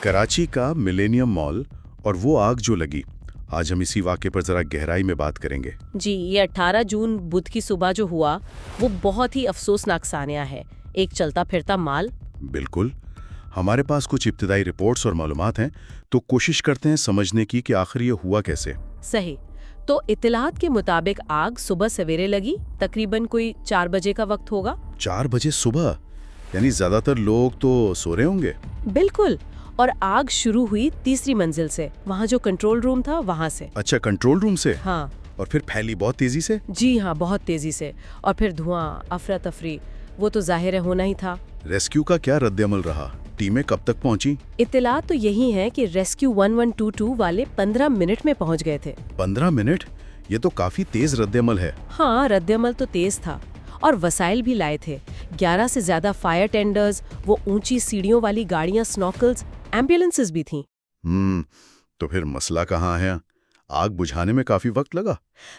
कराची का millennium mall और वो आग जो लगी, आज हम इसी वाक़े पर ज़रा गहराई में बात करेंगे। जी, ये 18 जून बुध की सुबह जो हुआ वो बहुत ही अफसोसनाक सान्या है। एक चलता फिरता माल। बिल्कुल। हमारे पास कुछ इब्तिदाई रिपोर्ट्स और मालूमात हैं, तो कोशिश करते हैं समझने की कि आखिर ये हुआ कैसे। सही। तो इत्तलात के मुताबिक आग सुबह सवेरे लगी, तकरीबन कोई 4 बजे का वक्त होगा। 4 बजे सुबह? यानी ज़्यादातर लोग तो सो रहे होंगे। बिल्कुल। और आग शुरू हुई तीसरी मंजिल से, वहाँ जो कंट्रोल रूम था वहाँ से। अच्छा, कंट्रोल रूम से? हाँ। और फिर फैली बहुत तेज़ी से? जी हाँ, बहुत तेजी से। और फिर धुआं, अफरा तफरी, वो तो जाहिर है होना ही था। रेस्क्यू का क्या रद्द-ए-अमल रहा? टीमें कब तक पहुंची? इत्तलात तो यही है कि रेस्क्यू 1122 वाले 15 मिनट में पहुंच गए थे। 15 मिनट? ये तो काफ़ी तेज़ रद्द-ए-अमल है। हाँ, रद्द-ए-अमल तो तेज था और वसाइल भी लाए थे। 11 से ज्यादा फायर टेंडर्स, वो ऊंची सीढ़ियों वाली गाड़ियां, स्नॉकल्स, एम्बुलेंसेस भी थीं। तो फिर मसला कहाँ है? आग बुझाने में काफ़ी वक्त लगा।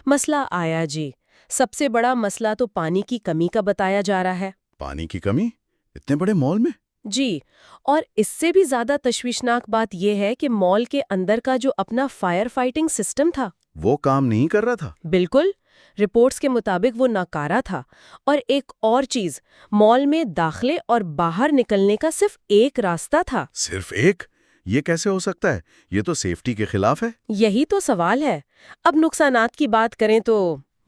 मसला आया जी। सबसे बड़ा मसला तो पानी की कमी का बताया जा रहा है। पानी की कमी? इतने बड़े मॉल में? जी, और इससे भी ज्यादा तशवीशनाक बात यह है कि मॉल के अंदर का जो अपना फायर फाइटिंग सिस्टम था, वो काम नहीं कर रहा था? बिल्कुल। रिपोर्ट्स के मुताबिक वो नाकारा था। और एक और चीज, मॉल में दाखिले और बाहर निकलने का सिर्फ एक रास्ता था। सिर्फ एक? ये कैसे हो सकता है? ये तो सेफ्टी के खिलाफ है। यही तो सवाल है। अब नुकसानात की बात करें तो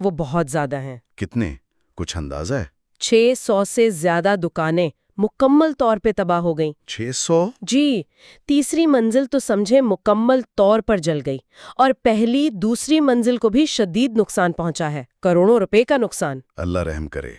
वो बहुत ज्यादा हैं। कितने? कुछ अंदाजा है? 600 से ज्यादा दुकानें मुकम्मल तौर पे तबाह हो गईं। 600? जी, तीसरी मंजिल तो समझे मुकम्मल तौर पर जल गई और पहली दूसरी मंजिल को भी शदीद नुकसान पहुंचा है, करोड़ों रुपए का नुकसान। अल्लाह रहम करे।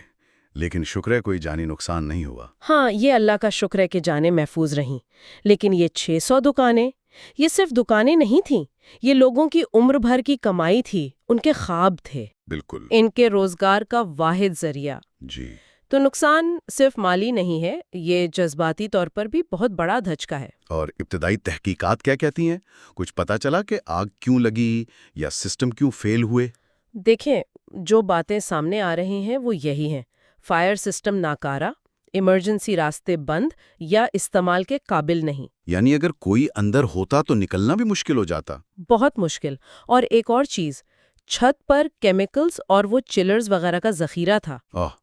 लेकिन शुक्र है कोई जानी नुकसान नहीं हुआ। हाँ, ये अल्लाह का शुक्र है कि जानें महफूज रहीं। लेकिन ये 600 दुकानें, ये सिर्फ दुकानें नहीं थीं, ये लोगों की उम्र भर की कमाई थी, उनके ख्वाब थे, बिल्कुल। इनके रोजगार का वाहिद जरिया। जी। तो नुकसान सिर्फ माली नहीं है, ये जज्बाती तौर पर भी बहुत बड़ा धचका है। और इब्तिदाई तहकीकात क्या कहती हैं? कुछ पता चला कि आग क्यों लगी या सिस्टम क्यों फेल हुए? देखें, जो बातें सामने आ रही हैं वो यही हैं। फायर सिस्टम नाकारा, इमरजेंसी रास्ते बंद या इस्तेमाल के काबिल नहीं। यानी अगर कोई अंदर होता तो निकलना भी मुश्किल हो जाता। बहुत मुश्किल। और एक और चीज, छत पर केमिकल्स और वो चिलर्स वगैरह का जखीरा था,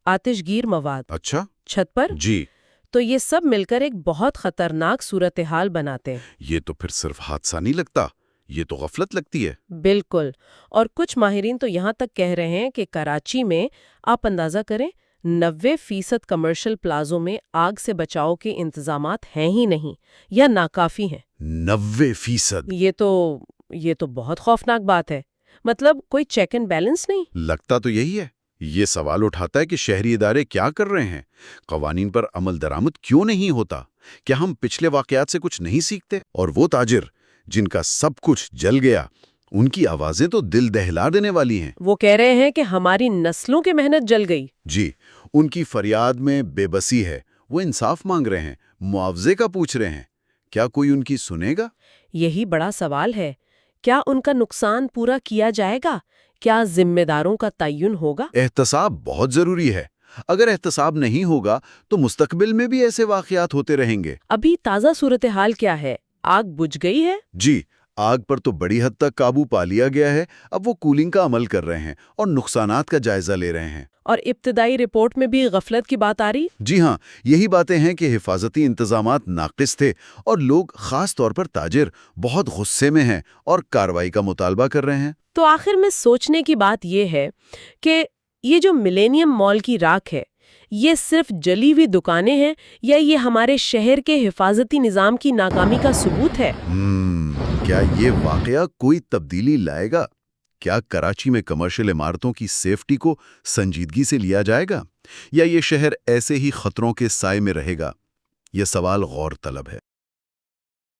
आतिशगीर मवाद। अच्छा। छत पर? जी। तो ये सब मिलकर एक बहुत खतरनाक सूरत हाल बनाते हैं। ये तो फिर सिर्फ हादसा नहीं लगता, ये तो गफलत लगती है। बिल्कुल। और कुछ माहिरीन तो यहाँ तक कह रहे हैं कि कराची में, आप अंदाजा करें, 90% कमर्शियल प्लाजों में आग से बचाव के इंतजामात हैं ही नहीं या नाकाफी हैं। 90%? ये तो बहुत खौफनाक बात है। मतलब कोई चेक एंड बैलेंस नहीं। लगता तो यही है। ये सवाल उठाता है कि शहरी इदारे क्या कर रहे हैं, कवानीन पर अमल दरामद क्यों नहीं होता? क्या हम पिछले वाकयात से कुछ नहीं सीखते? और वो ताजिर जिनका सब कुछ जल गया, उनकी आवाजें तो दिल दहला देने वाली हैं। वो कह रहे हैं कि हमारी नस्लों की मेहनत जल गई। जी, उनकी फरियाद में बेबसी है। वो इंसाफ मांग रहे हैं, मुआवजे का पूछ रहे हैं। क्या कोई उनकी सुनेगा? यही बड़ा सवाल है। क्या उनका नुकसान पूरा किया जाएगा? क्या जिम्मेदारों का तयन होगा? एहतसाब बहुत जरूरी है। अगर एहतसाब नहीं होगा तो मुस्तकबिल में भी ऐसे वाकयात होते रहेंगे। अभी ताज़ा सूरत हाल क्या है? आग बुझ गई है? जी, आग पर तो बड़ी हद तक काबू पा लिया गया है। अब वो कूलिंग का अमल कर रहे हैं और नुकसानात का जायजा ले रहे हैं। और इब्तिदाई रिपोर्ट में भी गफलत की बात आ रही? जी हाँ, यही बातें हैं कि हिफाजती इंतजामात नाकिस थे और लोग, खास तौर पर ताजिर, बहुत गुस्से में हैं और कार्रवाई का मुतालबा कर रहे हैं। तो आखिर में सोचने की बात यह है कि ये जो मिलेनियम मॉल की राख है, ये सिर्फ जली हुई दुकानें हैं या ये हमारे शहर के हिफाजती निज़ाम की नाकामी का सबूत है? क्या ये वाकया कोई तब्दीली लाएगा? क्या कराची में कमर्शियल इमारतों की सेफ्टी को संजीदगी से लिया जाएगा, या ये शहर ऐसे ही खतरों के साए में रहेगा? ये सवाल गौर तलब है।